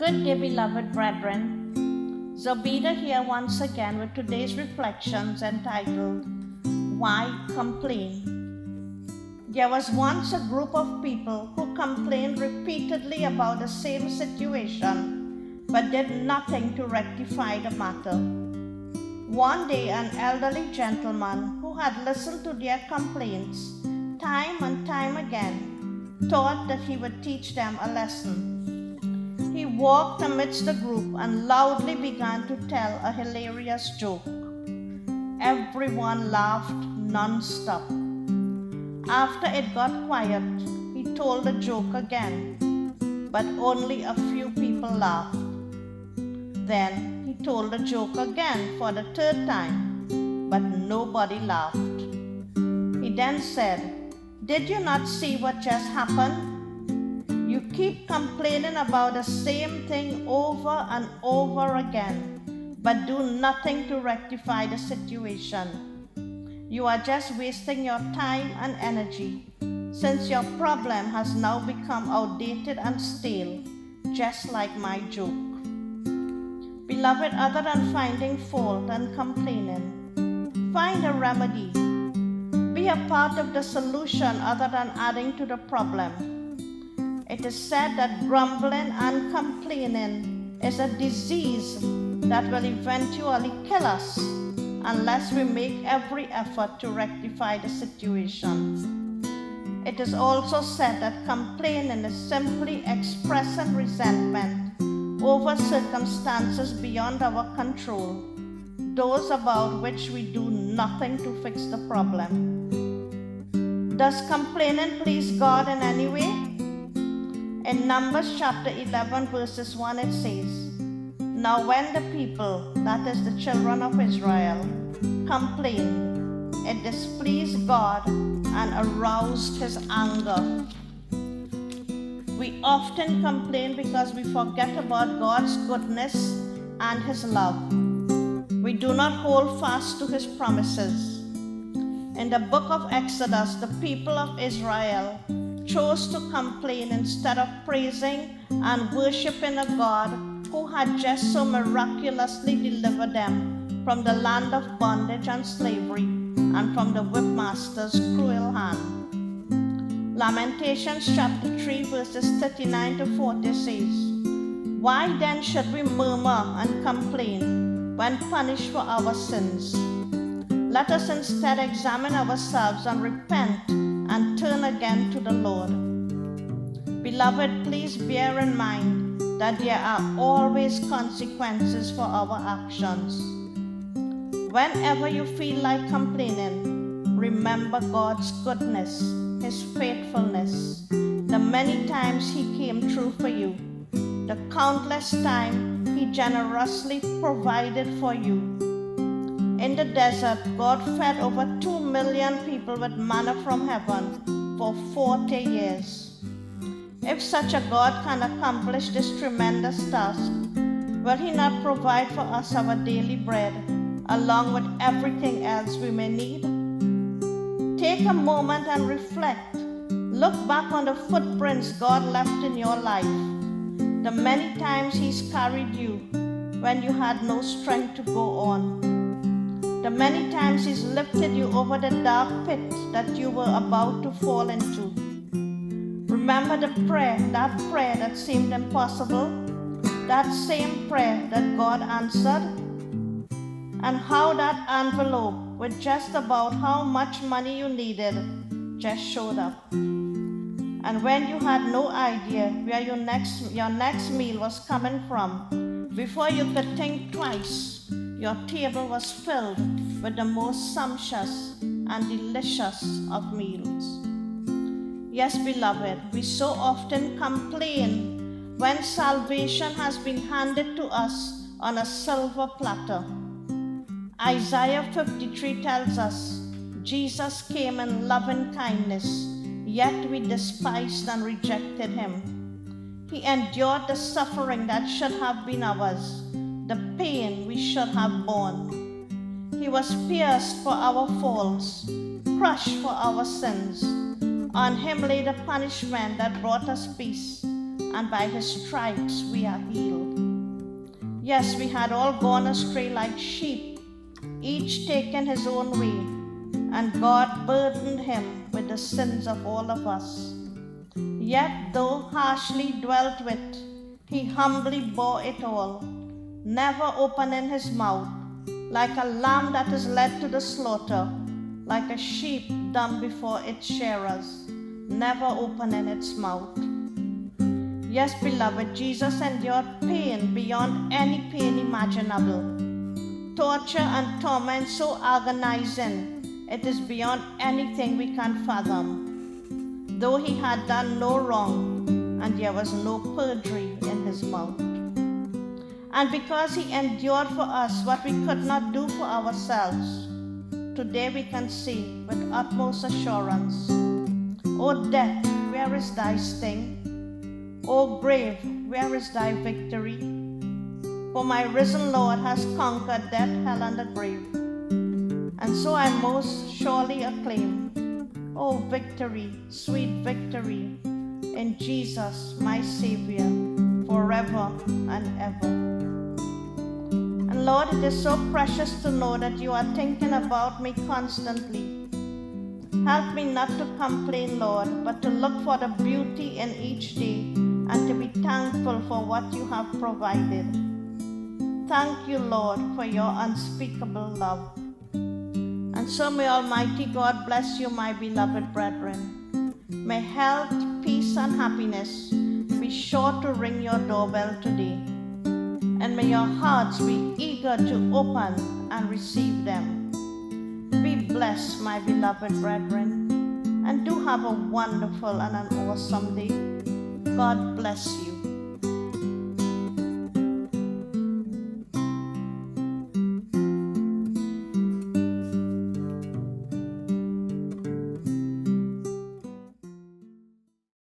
Good day, beloved brethren. Zobida here once again with today's reflections entitled, Why Complain? There was once a group of people who complained repeatedly about the same situation, but did nothing to rectify the matter. One day, an elderly gentleman who had listened to their complaints time and time again thought that he would teach them a lesson. He walked amidst the group and loudly began to tell a hilarious joke. Everyone laughed non-stop. After it got quiet, he told the joke again, but only a few people laughed. Then he told the joke again for the third time, but nobody laughed. He then said, "Did you not see what just happened? You keep complaining about the same thing over and over again, but do nothing to rectify the situation. You are just wasting your time and energy, since your problem has now become outdated and stale, just like my joke." Beloved, other than finding fault and complaining, find a remedy. Be a part of the solution other than adding to the problem. It is said that grumbling and complaining is a disease that will eventually kill us unless we make every effort to rectify the situation. It is also said that complaining is simply expressing resentment over circumstances beyond our control, those about which we do nothing to fix the problem. Does complaining please God in any way? In Numbers chapter 11 verses 1 it says, "Now when the people, that is the children of Israel, complained, it displeased God and aroused his anger." We often complain because we forget about God's goodness and his love. We do not hold fast to his promises. In the book of Exodus, the people of Israel chose to complain instead of praising and worshiping a God who had just so miraculously delivered them from the land of bondage and slavery and from the whipmaster's cruel hand. Lamentations chapter 3 verses 39 to 40 says, "Why then should we murmur and complain when punished for our sins? Let us instead examine ourselves and repent and turn again to the Lord." Beloved, please bear in mind that there are always consequences for our actions. Whenever you feel like complaining, remember God's goodness, his faithfulness, the many times he came through for you, the countless time he generously provided for you. In the desert, God fed over 2 million people with manna from heaven for 40 years. If such a God can accomplish this tremendous task, will he not provide for us our daily bread, along with everything else we may need? Take a moment and reflect. Look back on the footprints God left in your life, the many times he's carried you when you had no strength to go on, the many times he's lifted you over the dark pit that you were about to fall into. Remember that prayer that seemed impossible, that same prayer that God answered, and how that envelope with just about how much money you needed just showed up. And when you had no idea where your next meal was coming from, before you could think twice, your table was filled with the most sumptuous and delicious of meals. Yes, beloved, we so often complain when salvation has been handed to us on a silver platter. Isaiah 53 tells us, Jesus came in loving kindness, yet we despised and rejected him. He endured the suffering that should have been ours, the pain we should have borne. He was pierced for our faults, crushed for our sins. On him lay the punishment that brought us peace, and by his stripes we are healed. Yes, we had all gone astray like sheep, each taken his own way, and God burdened him with the sins of all of us. Yet, though harshly dwelt with, he humbly bore it all, never opening his mouth, like a lamb that is led to the slaughter, like a sheep dumb before its shearers, never opening its mouth. Yes, beloved, Jesus endured pain beyond any pain imaginable, torture and torment so agonizing, it is beyond anything we can fathom, though he had done no wrong, and there was no perjury in his mouth. And because he endured for us what we could not do for ourselves, today we can say with utmost assurance, O death, where is thy sting? O grave, where is thy victory? For my risen Lord has conquered death, hell, and the grave. And so I most surely acclaim, O victory, sweet victory, in Jesus, my Savior, forever and ever. And Lord, it is so precious to know that you are thinking about me constantly. Help me not to complain, Lord, but to look for the beauty in each day and to be thankful for what you have provided. Thank you, Lord, for your unspeakable love. And so may Almighty God bless you, my beloved brethren. May health, peace, and happiness be sure to ring your doorbell today. And may your hearts be eager to open and receive them. Be blessed, my beloved brethren, and do have a wonderful and an awesome day. God bless you.